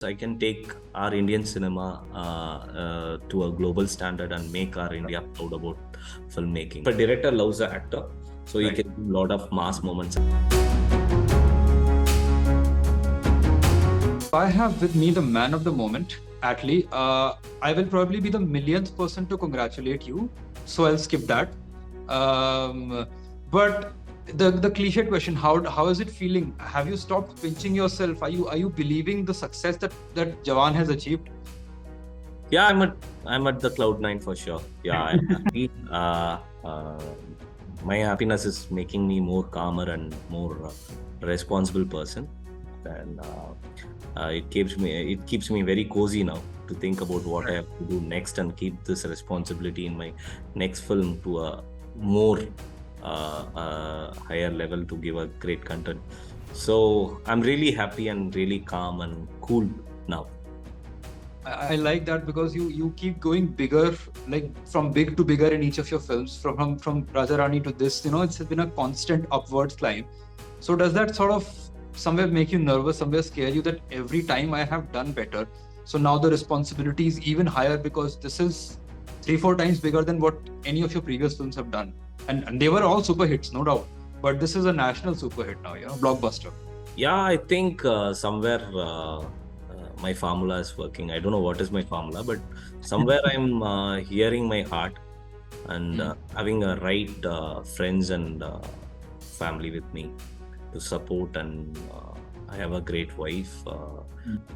I can take our Indian cinema to a global standard and make our India proud about filmmaking. A director loves an actor, so he can do a lot of mass moments. I have with me the man of the moment, Atlee. I will probably be the millionth person to congratulate you, so I'll skip that. But the cliche question: how is it feeling? Have you stopped pinching yourself? Are you believing the success that Jawan has achieved? Yeah, I'm at the cloud nine for sure. Yeah, I'm happy. My happiness is making me more calmer and more responsible person, and it keeps me very cozy now to think about what I have to do next and keep this responsibility in my next film to a more higher level to give a great content. So I'm really happy and really calm and cool now. I like that because you keep going bigger, like from big to bigger in each of your films. From Raja Rani to this, it's been a constant upwards climb. So does that sort of somewhere make you nervous, somewhere scare you that every time I have done better, so now the responsibility is even higher because this is 3-4 times bigger than what any of your previous films have done, and they were all super hits, no doubt. But this is a national super hit now, blockbuster. Yeah, I think somewhere my formula is working. I don't know what is my formula, but somewhere I'm hearing my heart and having a right friends and family with me to support, and I have a great wife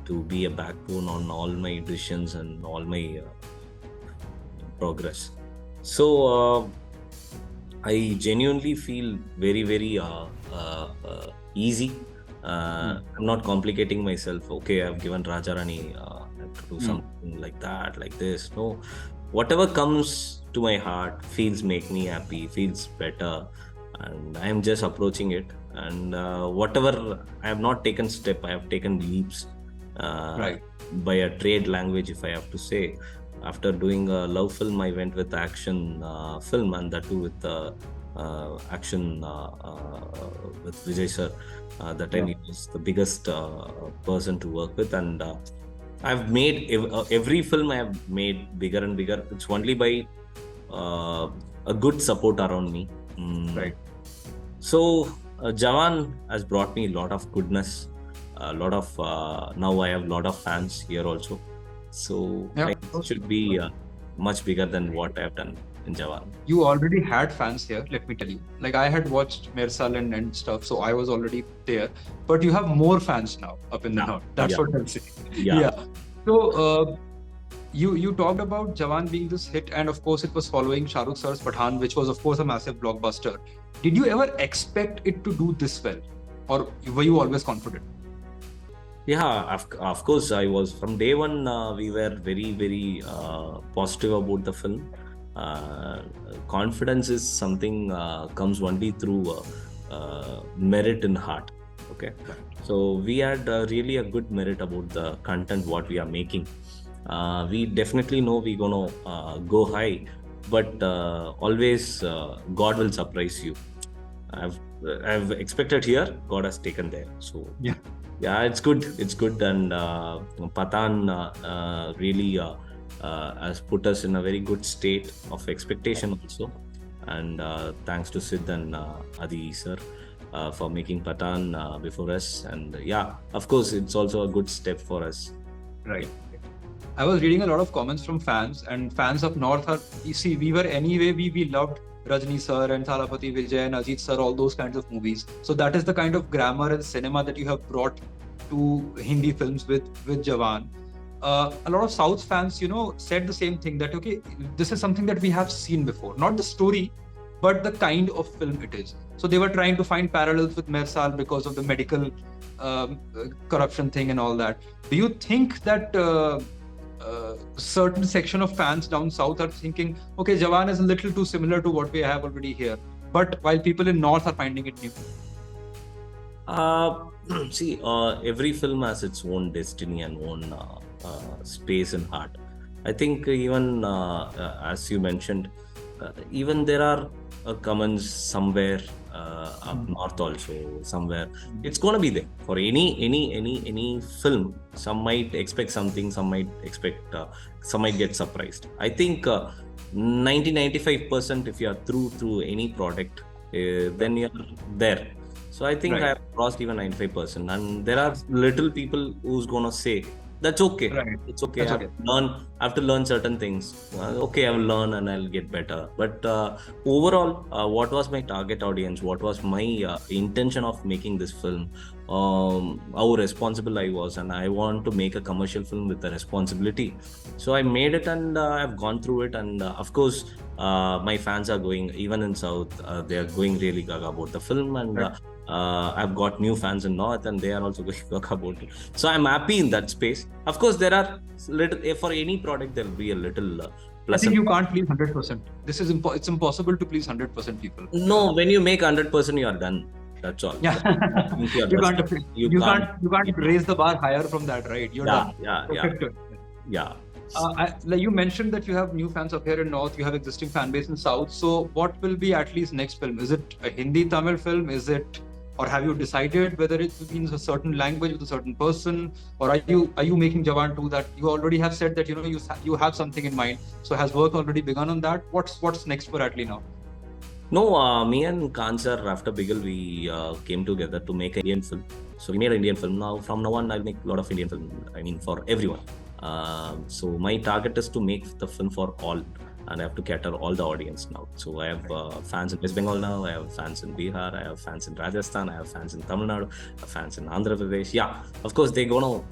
to be a backbone on all my decisions and all my progress. So I genuinely feel very, very easy. I'm not complicating myself. Okay, I've given Raja Rani, I have to do something like that, like this. No, whatever comes to my heart make me happy, feels better, and I am just approaching it. And whatever I have not taken step, I have taken leaps. By a trade language, if I have to say. After doing a love film, I went with action film, and that too with action with Vijay sir. That time he was the biggest person to work with, and I've made every film I have made bigger and bigger. It's only by a good support around me. So Jawan has brought me a lot of goodness, a lot of now I have a lot of fans here also. So I should be much bigger than what I've done in Jawan. You already had fans here, let me tell you. Like I had watched Mersal and stuff, so I was already there. But you have more fans now up in the north. That's what I'm saying. Yeah. So you talked about Jawan being this hit, and of course it was following Shah Rukh sir's Pathaan, which was of course a massive blockbuster. Did you ever expect it to do this well, or were you always confident? Yeah, of course I was. From day one, we were very, very positive about the film. Confidence is something comes only through merit in heart. Okay, so we had really a good merit about the content what we are making. We definitely know we're gonna go high, but always God will surprise you. I've expected here, God has taken there. So yeah, it's good. It's good, and Pathaan really has put us in a very good state of expectation also. And thanks to Sid and Adi sir for making Pathaan before us. And yeah, of course, it's also a good step for us. Right. I was reading a lot of comments from fans, and fans up north are, you see, we were anyway, we loved Rajni sir and Thalapathy Vijay and Ajit sir, all those kinds of movies. So that is the kind of grammar and cinema that you have brought to Hindi films with Jawan. A lot of South fans, said the same thing, that okay, this is something that we have seen before. Not the story, but the kind of film it is. So they were trying to find parallels with Mersal because of the medical corruption thing and all that. Do you think that certain section of fans down south are thinking, okay, Jawan is a little too similar to what we have already here, but while people in north are finding it new? See, every film has its own destiny and own space and heart. I think even as you mentioned, even there are comments somewhere up north also somewhere. It's gonna be there for any film. Some might expect something, some might expect, some might get surprised. I think 90-95% if you are through any product, then you're there. So I think I Right. have crossed even 95%. And there are little people who's gonna say, that's okay. Right. It's okay. That's okay. I have to learn certain things. Okay, I will learn and I'll get better. But overall, what was my target audience? What was my intention of making this film? How responsible I was, and I want to make a commercial film with a responsibility. So I made it, and I've gone through it. And of course, my fans are going, even in South, they are going really gaga about the film. And Right. I've got new fans in North, and they are also going gaga about it. So I'm happy in that space. Of course, there are little, for any product, there will be a little I plus think and you can't please 100%. This is it's impossible to please 100% people. no. When you make 100%, you are done. That's all. Yeah. You You can't raise the bar higher from that, right? You're done. Yeah. Perfect. Yeah. Like you mentioned that you have new fans up here in North, you have existing fan base in South. So what will be Atlee's next film? Is it a Hindi Tamil film? Is it, or have you decided whether it means a certain language with a certain person, or are you making Jawan 2 that you already have said that you have something in mind? So has work already begun on that? What's next for Atlee now? No, me and Khan sir, after Bigel, we came together to make an Indian film. So we made an Indian film. Now, from now on, I'll make a lot of Indian film. I mean, for everyone. So my target is to make the film for all, and I have to cater all the audience now. So I have fans in West Bengal now. I have fans in Bihar. I have fans in Rajasthan. I have fans in Tamil Nadu. I have fans in Andhra Pradesh. Yeah, of course they're gonna.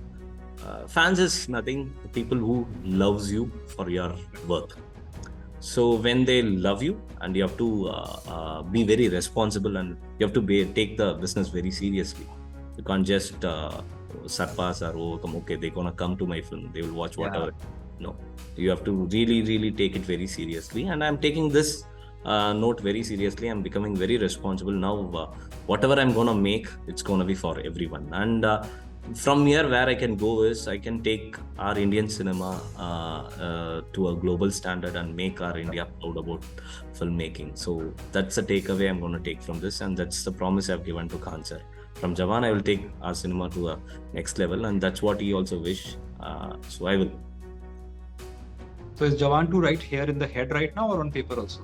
Fans is nothing. The people who loves you for your work. So when they love you, and you have to be very responsible, and you have to take the business very seriously. You can't just surpass or overcome. Okay, they're gonna come to my film. They will watch whatever. No, you have to really take it very seriously. And I'm taking this note very seriously. I'm becoming very responsible now. Whatever I'm gonna make, it's gonna be for everyone. And from here, where I can go is I can take our Indian cinema to a global standard and make our India proud about filmmaking. So that's the takeaway I'm going to take from this, and that's the promise I've given to Khan sir. From Jawan, I will take our cinema to a next level, and that's what he also wish. So I will. So is Jawan 2 right here in the head right now, or on paper also?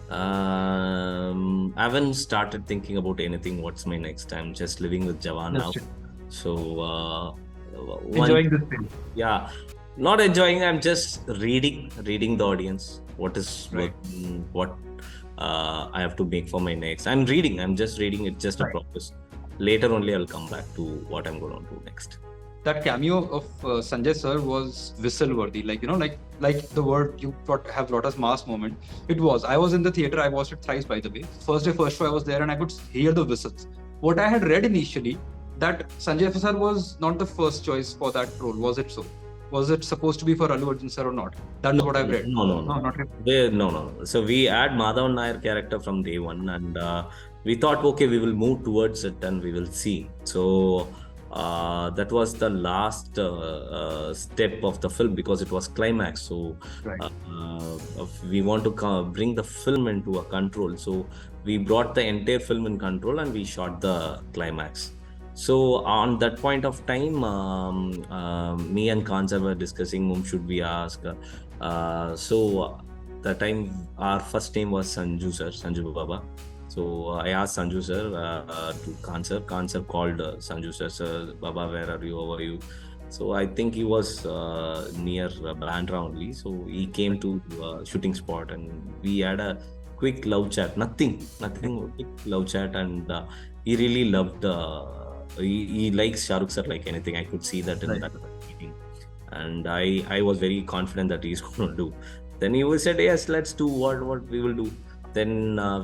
I haven't started thinking about anything. What's my next? I'm just living with Jawan now. So enjoying this thing. Yeah, not enjoying. I'm just reading the audience. What is Right. working? What I have to make for my next. I'm reading. I'm just reading. It's just a Right. process. Later only I'll come back to what I'm going to do next. That cameo of Sanjay sir was whistle worthy. Like like the word you have brought us mass moment. It was. I was in the theater. I watched it thrice, by the way. First day, first show, I was there, and I could hear the whistles. What I had read initially, that Sanjay sir was not the first choice for that role. Was it so? Was it supposed to be for Allu Arjun sir or not? That's what I've read. No, not really. No. So we had Madhavan Nair character from day one, and we thought, okay, we will move towards it and we will see. So that was the last step of the film, because it was climax. So Right. we want to bring the film into a control. So we brought the entire film in control, and we shot the climax. So on that point of time, me and Kansa were discussing whom should we ask. So that time our first name was Sanju Baba. So I asked Sanju sir to Kansa. Kansa called Sanju sir. Sir, Baba, where are you? How are you? So I think he was near Bandra only. So he came to shooting spot, and we had a quick love chat. Nothing, quick love chat, and he really loved. He likes Shah Rukh sir like anything. I could see that in Right. that meeting, and I was very confident that he's going to do. Then he said, "Yes, let's do what we will do." Then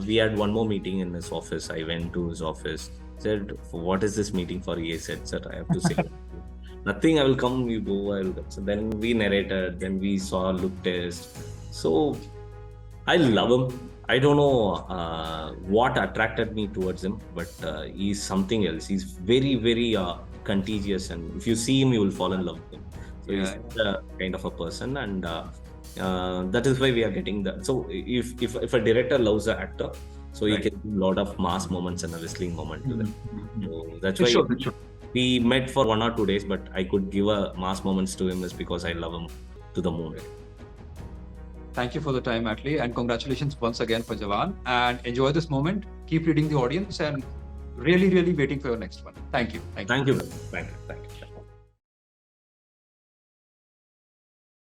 we had one more meeting in his office. I went to his office. Said, "What is this meeting for?" He said, "Sir, I have to say nothing. I will come. You go. I will." So then we narrated. Then we saw look test. So I love him. I don't know what attracted me towards him, but he's something else. He's very contagious, and if you see him, you will fall in love with him. So he's the kind of a person, and that is why we are getting that. So if a director loves an actor, So he Right. can do a lot of mass moments and a whistling moment to them. So that's It why shows. It shows. we met for 1 or 2 days, but I could give a mass moments to him is because I love him to the moon. Thank you for the time, Atlee, and congratulations once again for Jawan. And enjoy this moment. Keep reading the audience and really, really waiting for your next one. Thank you. Thank you. Thank you. Thank you.